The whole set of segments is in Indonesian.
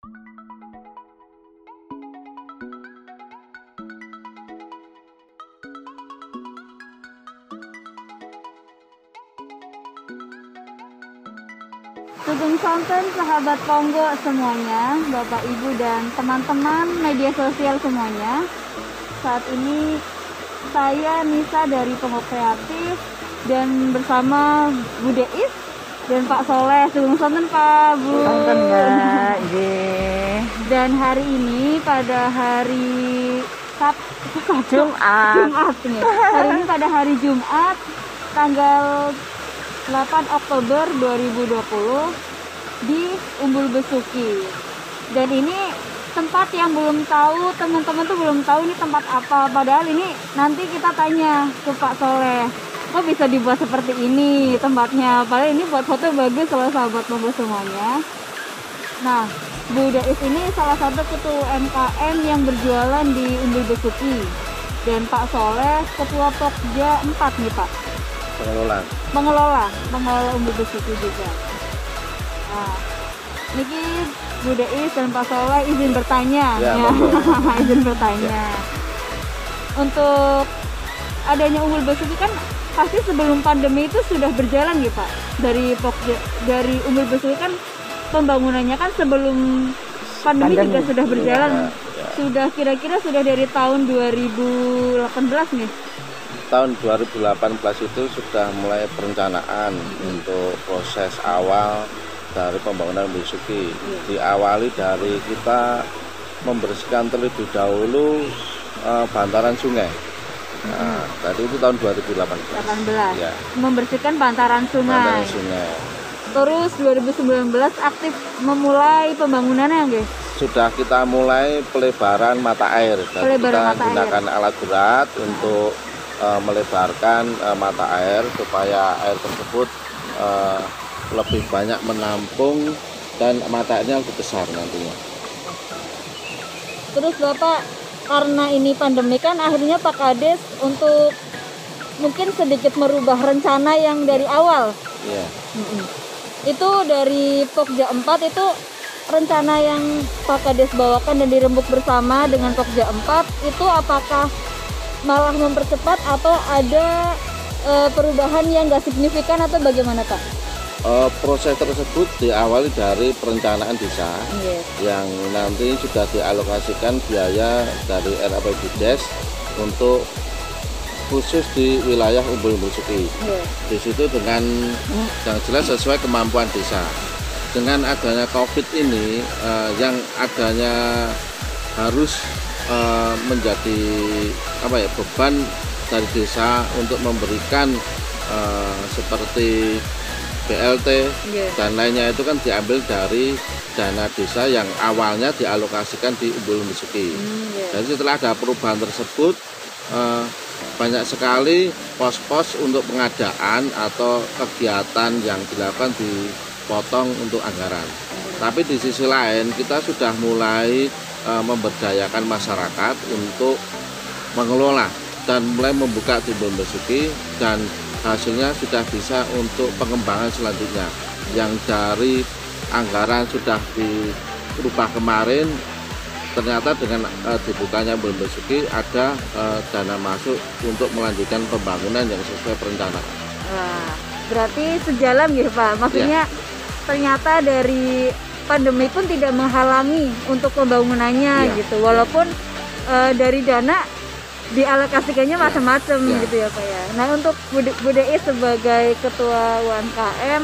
Sugeng sonten sahabat Ponggo semuanya, Bapak Ibu dan teman-teman media sosial semuanya. Saat ini saya Nisa dari Ponggo Kreatif dan bersama Bu Deis dan Pak Soleh. Sugeng sonten Pak, Bu. Sonten Mbak. Dan hari ini pada hari Jumat nih. Hari ini pada hari Jumat tanggal 8 Oktober 2020 di Umbul Besuki. Dan ini tempat yang belum tahu, teman-teman tuh belum tahu ini tempat apa. Padahal ini nanti kita tanya ke Pak Soleh, kok bisa dibuat seperti ini tempatnya. Padahal ini buat foto bagus kalau sahabat Ponggo semuanya. Nah, Bu Deis ini salah satu ketua UMKM yang berjualan di Umbul Besuki. Dan Pak Soleh ketua Pokja 4 nih Pak. Pengelola Umbul Besuki juga. Nah, niki Bu Deis dan Pak Soleh izin bertanya. Ya. Izin bertanya. Untuk adanya Umbul Besuki kan pasti sebelum pandemi itu sudah berjalan ya Pak. Dari Umbul Besuki kan pembangunannya kan sebelum pandemi juga sudah berjalan. Ya. Sudah kira-kira sudah dari tahun 2018 nih. Tahun 2018 itu sudah mulai perencanaan untuk proses awal dari pembangunan Besuki. Diawali dari kita membersihkan terlebih dahulu bantaran sungai. Nah, tadi itu tahun 2018. Ya. Membersihkan bantaran sungai. Terus 2019 aktif memulai pembangunannya nggih? Sudah kita mulai pelebaran mata air. Dan kita gunakan alat berat untuk melebarkan mata air supaya air tersebut lebih banyak menampung dan mata airnya lebih besar nantinya. Terus Bapak, karena ini pandemi kan akhirnya Pak Kades untuk mungkin sedikit merubah rencana yang dari awal. Iya. Itu dari Pokja 4 itu rencana yang Pak Kades bawakan dan dirembuk bersama dengan Pokja 4 itu apakah malah mempercepat atau ada perubahan yang nggak signifikan atau bagaimana Pak? Proses tersebut diawali dari perencanaan desa yang nanti sudah dialokasikan biaya dari RAPBDes untuk khusus di wilayah Umbul Besuki. Di situ dengan yang jelas sesuai kemampuan desa. Dengan adanya COVID ini yang adanya harus menjadi beban dari desa untuk memberikan seperti BLT dan lainnya itu kan diambil dari dana desa yang awalnya dialokasikan di Umbul Besuki. Dan setelah ada perubahan tersebut banyak sekali pos-pos untuk pengadaan atau kegiatan yang dilakukan dipotong untuk anggaran. Tapi di sisi lain kita sudah mulai memberdayakan masyarakat untuk mengelola dan mulai membuka di Umbul Besuki dan hasilnya sudah bisa untuk pengembangan selanjutnya yang dari anggaran sudah dirubah kemarin ternyata dengan dibukanya Umbul Besuki ada dana masuk untuk melanjutkan pembangunan yang sesuai perencanaan. Wah, berarti sejalan ya Pak, maksudnya ternyata dari pandemi pun tidak menghalangi untuk pembangunannya gitu, walaupun dari dana dialokasikannya macam-macam gitu ya Pak ya. Nah untuk Bu Deis sebagai ketua UMKM,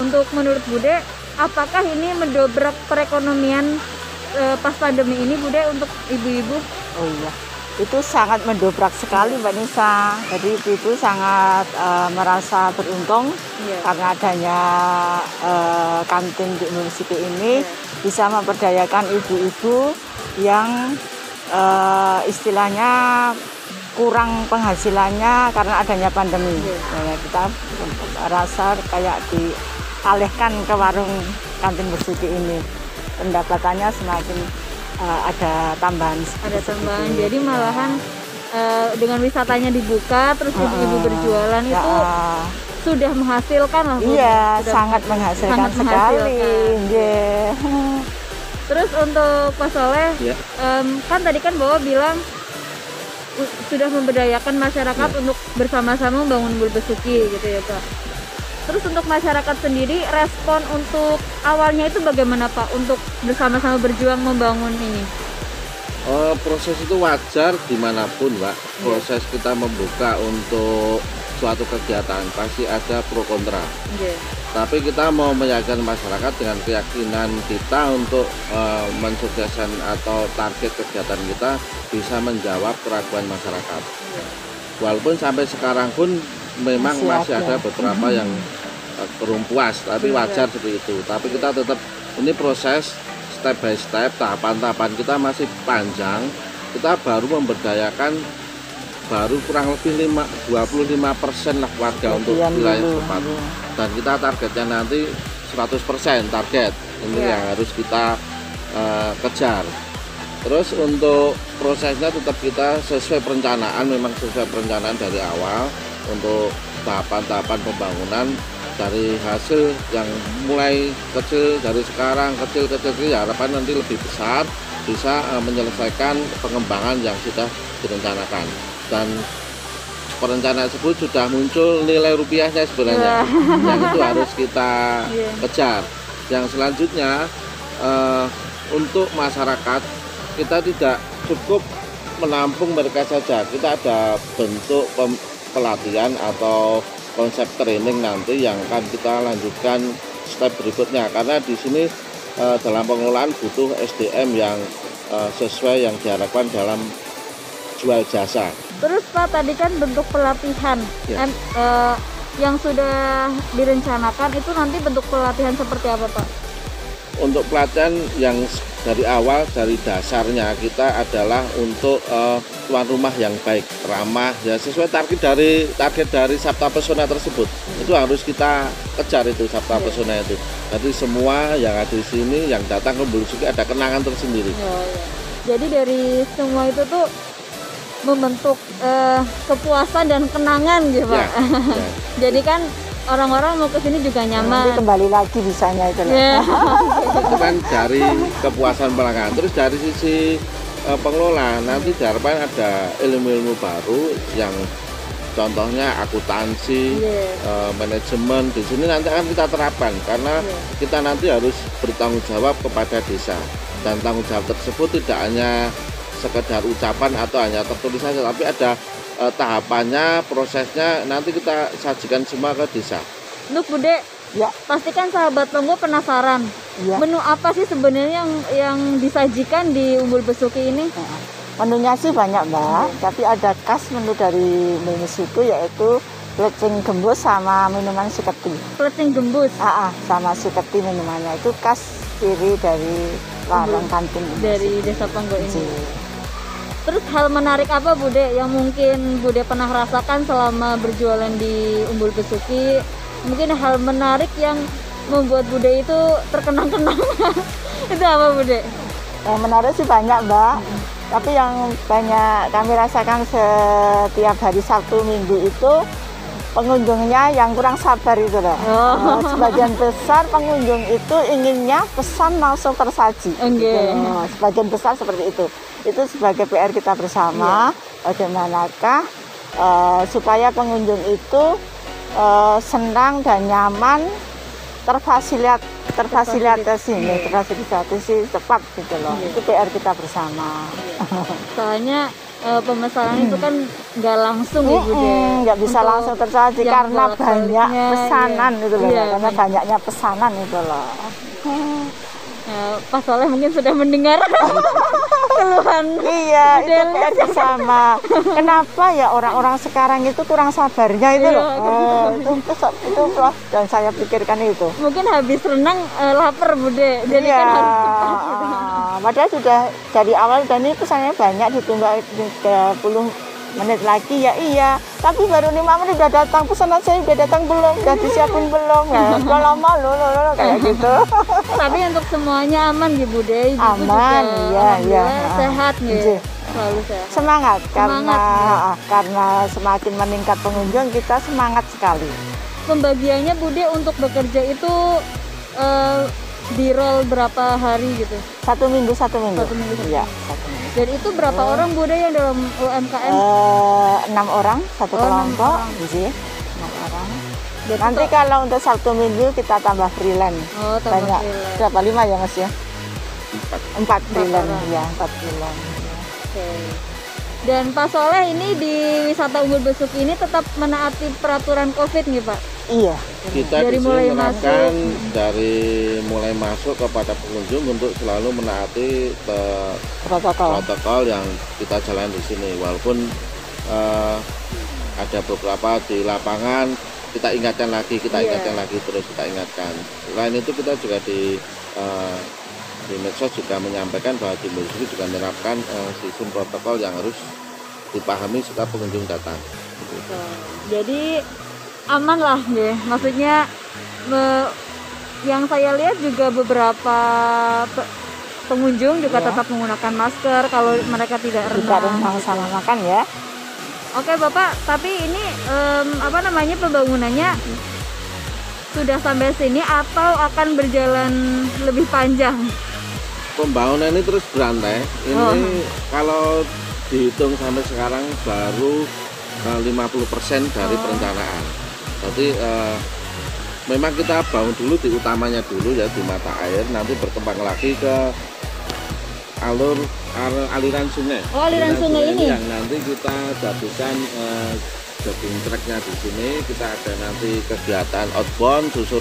untuk menurut Bu De, apakah ini mendobrak perekonomian pas pandemi ini Bu De untuk ibu-ibu? Oh iya, itu sangat mendobrak sekali Mbak Nisa. Jadi ibu-ibu sangat merasa beruntung karena adanya kantin di Umbul Besuki ini bisa memperdayakan ibu-ibu yang istilahnya kurang penghasilannya karena adanya pandemi. Ya, kita rasa kayak dialihkan ke warung kantin Besuki ini, pendapatannya semakin ada tambahan. Jadi malahan dengan wisatanya dibuka terus ibu-ibu berjualan itu sudah menghasilkan lah Bu. Iya, sangat menghasilkan sekali. Terus untuk Pak Soleh, Ya. kan tadi kan Bawa bilang sudah memberdayakan masyarakat untuk bersama-sama membangun Umbul Besuki gitu ya Pak. Terus untuk masyarakat sendiri, respon untuk awalnya itu bagaimana Pak untuk bersama-sama berjuang membangun ini? Proses itu wajar dimanapun Mbak. Proses kita membuka untuk suatu kegiatan pasti ada pro kontra. Tapi kita mau meyakinkan masyarakat dengan keyakinan kita untuk mensukseskan atau target kegiatan kita bisa menjawab keraguan masyarakat. Walaupun sampai sekarang pun memang masih ada beberapa yang belum puas, tapi wajar seperti itu. Tapi kita tetap, ini proses step by step, tahapan-tahapan kita masih panjang. Kita baru memberdayakan baru kurang lebih 25% lah warga untuk wilayah setempat. Dan kita targetnya nanti 100% target. Ini yang harus kita kejar. Terus untuk prosesnya tetap kita sesuai perencanaan, memang sesuai perencanaan dari awal untuk tahapan-tahapan pembangunan. Dari hasil yang mulai kecil dari sekarang kecil harapan nanti lebih besar bisa menyelesaikan pengembangan yang sudah direncanakan, dan perencanaan tersebut sudah muncul nilai rupiahnya sebenarnya yang itu harus kita kejar. Yang selanjutnya untuk masyarakat kita tidak cukup menampung mereka saja, kita ada bentuk pelatihan atau konsep training nanti yang akan kita lanjutkan step berikutnya, karena di sini dalam pengelolaan butuh SDM yang sesuai yang diharapkan dalam jual jasa. Terus Pak, tadi kan bentuk pelatihan yang sudah direncanakan itu nanti bentuk pelatihan seperti apa Pak? Untuk pelatihan yang dari awal, dari dasarnya kita adalah untuk tuan rumah yang baik, ramah, ya sesuai target dari Sabta Pesona tersebut. Itu harus kita kejar itu Sabta Pesona itu. Jadi semua yang ada di sini, yang datang ke Umbul Besuki ada kenangan tersendiri. Jadi dari semua itu tuh membentuk kepuasan dan kenangan gitu Pak. Jadi kan orang-orang mau ke sini juga nyaman. Nanti kembali lagi bisanya itu. Itu kan dari kepuasan pelanggan. Terus dari sisi pengelola nanti diharapkan ada ilmu-ilmu baru yang contohnya akuntansi, manajemen. Di sini nanti akan kita terapkan karena kita nanti harus bertanggung jawab kepada desa, dan tanggung jawab tersebut tidak hanya sekedar ucapan atau hanya tertulis saja, tapi ada tahapannya, prosesnya nanti kita sajikan semua ke desa. Nuk Bude, pastikan sahabat Tonggo penasaran. Menu apa sih sebenarnya yang disajikan di Umbul Besuki ini? Menunya sih banyak Mbak, tapi ada khas menu dari Umbul Besuki yaitu plecing gembus sama minuman siketi. Plecing gembus? Sama siketi minumannya, itu khas ciri dari warung kantin dari Desa Tonggo ini. Terus hal menarik apa Bude yang mungkin Bude pernah rasakan selama berjualan di Umbul Besuki? Mungkin hal menarik yang membuat Bude itu terkenang-kenang. Itu apa Bude? Yang menarik sih banyak Mbak. Tapi yang banyak kami rasakan setiap hari Sabtu Minggu itu pengunjungnya yang kurang sabar itu loh. Sebagian besar pengunjung itu inginnya pesan langsung tersaji. Sebagian besar seperti itu. Itu sebagai PR kita bersama, bagaimanakah supaya pengunjung itu senang dan nyaman, terfasilitasi tepat gitu loh. Itu PR kita bersama. Soalnya pemesanan itu kan nggak langsung ya Bude, nggak bisa langsung tersaji karena banyak pesanan gitu loh, karena banyaknya pesanan itu loh. Pak Soleh mungkin sudah mendengar keluhan. Iya, itu PR bersama. Kenapa ya orang-orang sekarang itu kurang sabarnya itu loh. Itu dan saya pikirkan itu. Mungkin habis renang lapar Bude, jadi kan harus cepat gitu. Padahal sudah dari awal dan ini pesannya banyak, ditunggu 30 menit lagi ya iya, tapi baru 5 menit udah datang, pesanan saya udah datang belum, udah disiapin belum, udah lama loh kayak gitu. Tapi untuk semuanya aman ya Bude, Ibu aman, juga sehat nih, selalu sehat. Semangat karena semakin meningkat pengunjung kita semangat sekali. Pembagiannya Bude untuk bekerja itu di roll berapa hari gitu? 1 minggu. 1 minggu. Iya, 1 minggu. Dan itu berapa orang Bude yang dalam UMKM? 6 orang satu kelompok, 6 orang. Jadi Nanti kalau untuk Sabtu Minggu kita tambah freelance. tambah Banyak. freelance. Berapa? 5 ya Mas ya? 4 freelance. orang. Ya, 4 freelance. Oke. Dan Pak Soleh ini di wisata Umbul Besuki ini tetap menaati peraturan COVID nih Pak? Iya. Kita Dari di mulai sini menerapkan dari mulai masuk kepada pengunjung untuk selalu menaati protokol yang kita jalan di sini. Walaupun ada beberapa di lapangan kita ingatkan lagi, terus kita ingatkan. Selain itu kita juga di medsos juga menyampaikan bahwa di Umbul Besuki juga menerapkan sistem protokol yang harus dipahami setelah pengunjung datang. Jadi aman lah ya, maksudnya yang saya lihat juga beberapa pengunjung juga tetap menggunakan masker kalau mereka tidak renang sama makan ya. Oke Bapak, tapi ini pembangunannya sudah sampai sini atau akan berjalan lebih panjang? Pembangunan ini terus berantai. Ini kalau dihitung sampai sekarang baru 50% dari perencanaan. Jadi memang kita bangun dulu di utamanya dulu ya, di mata air, nanti berkembang lagi ke aliran sungai. Aliran sungai ini yang nanti kita jadikan jogging tracknya di sini. Kita ada nanti kegiatan outbound susur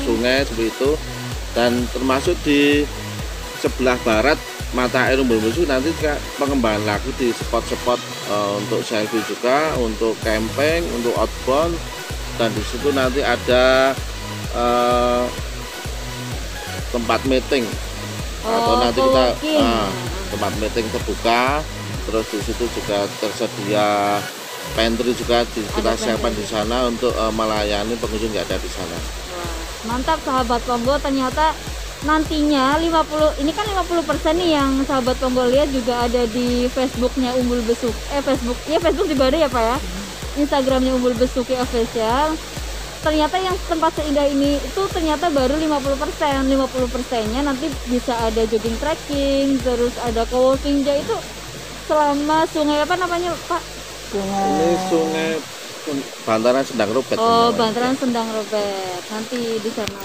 sungai seperti itu, dan termasuk di sebelah barat mata air Umbul Besuki nanti juga pengembangan lagi di spot-spot untuk selfie juga, untuk camping, untuk outbound, dan di situ nanti ada tempat meeting atau nanti kita tempat meeting terbuka. Terus di situ juga tersedia pantry juga kita siapkan di sana untuk melayani pengunjung yang ada di sana. Mantap sahabat Ponggo, ternyata nantinya 50 ini kan 50% nih yang sahabat Ponggo lihat juga ada di Facebooknya Umbul Besuki. Facebook juga ada ya Pak ya. Instagramnya Umbul Besuki official. Ternyata yang tempat seindah ini itu ternyata baru 50%. 50%-nya nanti bisa ada jogging trekking, terus ada co-working itu selama sungai apa namanya Pak? Ini sungai Bantaran Sendang Robet. Bantaran Sendang Robet. Nanti di sana.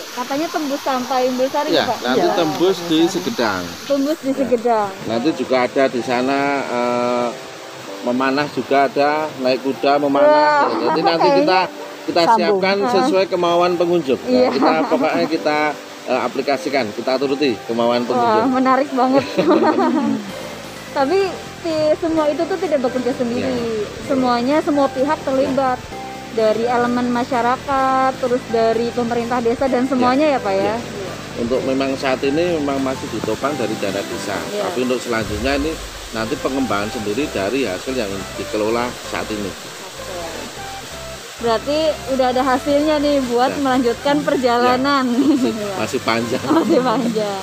Katanya tembus sampai Umbul Sari ya, Pak? Nanti tembus di Segedang. Tembus di Segedang. Nanti juga ada di sana memanah juga ada, naik kuda memanah. Jadi nanti kita siapkan sesuai kemauan pengunjung. Nah, kita aplikasikan, kita turuti kemauan pengunjung. Menarik banget. Tapi semua itu tuh tidak bekerja sendiri. Semua pihak terlibat. Dari elemen masyarakat, terus dari pemerintah desa dan semuanya ya Pak ya. Untuk memang saat ini memang masih ditopang dari dana desa. Tapi untuk selanjutnya ini nanti pengembangan sendiri dari hasil yang dikelola saat ini. Berarti udah ada hasilnya nih buat melanjutkan perjalanan. Masih panjang. Masih panjang.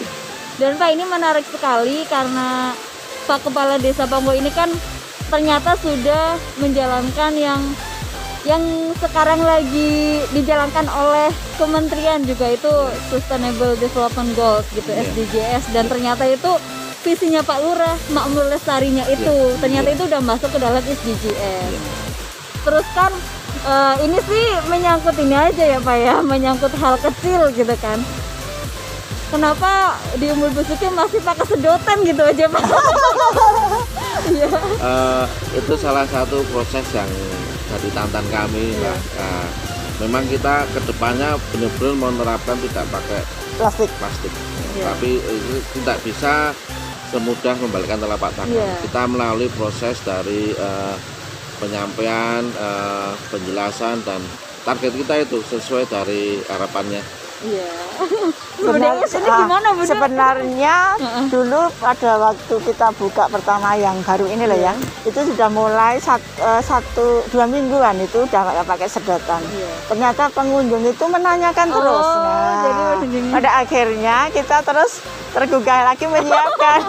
Dan Pak, ini menarik sekali karena Pak Kepala Desa Ponggo ini kan ternyata sudah menjalankan yang sekarang lagi dijalankan oleh kementerian juga, itu Sustainable Development Goals gitu, SDGs, dan ternyata itu visinya Pak Lurah, Makmur Lestarinya itu ternyata itu udah masuk ke dalam SDGs. Terus kan ini sih menyangkut ini aja ya Pak ya, menyangkut hal kecil gitu kan. Kenapa di Umbul Besuki masih pakai sedotan gitu aja Pak? Itu salah satu proses yang jadi tantangan kami lah. Memang kita kedepannya benar-benar menerapkan tidak pakai plastik. Tapi itu tidak bisa semudah membalikkan telapak tangan. Kita melalui proses dari penyampaian, penjelasan, dan target kita itu sesuai dari harapannya. Sebenarnya dulu pada waktu kita buka pertama yang baru ini loh ya, itu sudah mulai 1-2 mingguan itu udah nggak pakai sedotan. Ternyata pengunjung itu menanyakan terus. Pada akhirnya kita terus tergugah lagi menyiapkan.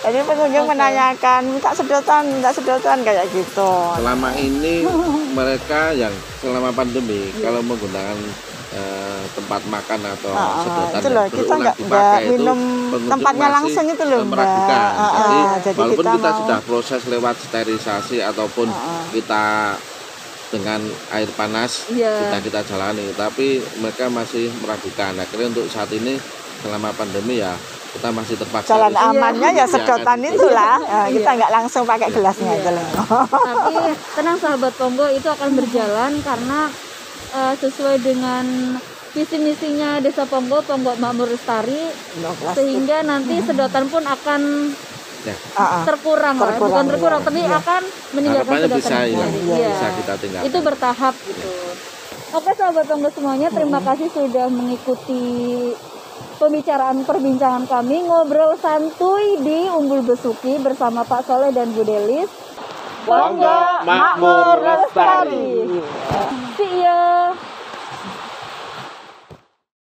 Jadi pengunjung menanyakan minta sedotan kayak gitu. Selama ini mereka yang selama pandemi kalau menggunakan tempat makan atau sedotan itu loh, yang kita berulang nggak dipakai itu minum pengunjung tempatnya masih langsung itu loh, Mbak. meragukan. Jadi walaupun kita mau- sudah proses lewat sterilisasi ataupun kita dengan air panas kita jalani, tapi mereka masih meragukan. Akhirnya untuk saat ini selama pandemi ya kita masih terpaksa jalan amannya ya sedotan itulah. Kita nggak langsung pakai gelasnya aja loh. Tapi tenang sahabat Ponggo, itu akan berjalan karena sesuai dengan visi misinya Desa Ponggo, Ponggo Makmur Lestari, sehingga nanti sedotan pun akan terkurang lah, bukan terkurang, tapi akan meninggalkan harapannya sedotan bisa hilang, Iya. bisa kita tinggalkan. Itu bertahap gitu. Oke sahabat Ponggo semuanya, terima kasih sudah mengikuti perbincangan kami ngobrol santuy di Umbul Besuki bersama Pak Soleh dan Bu Delis. Ponggo Makmur Lestari. See you.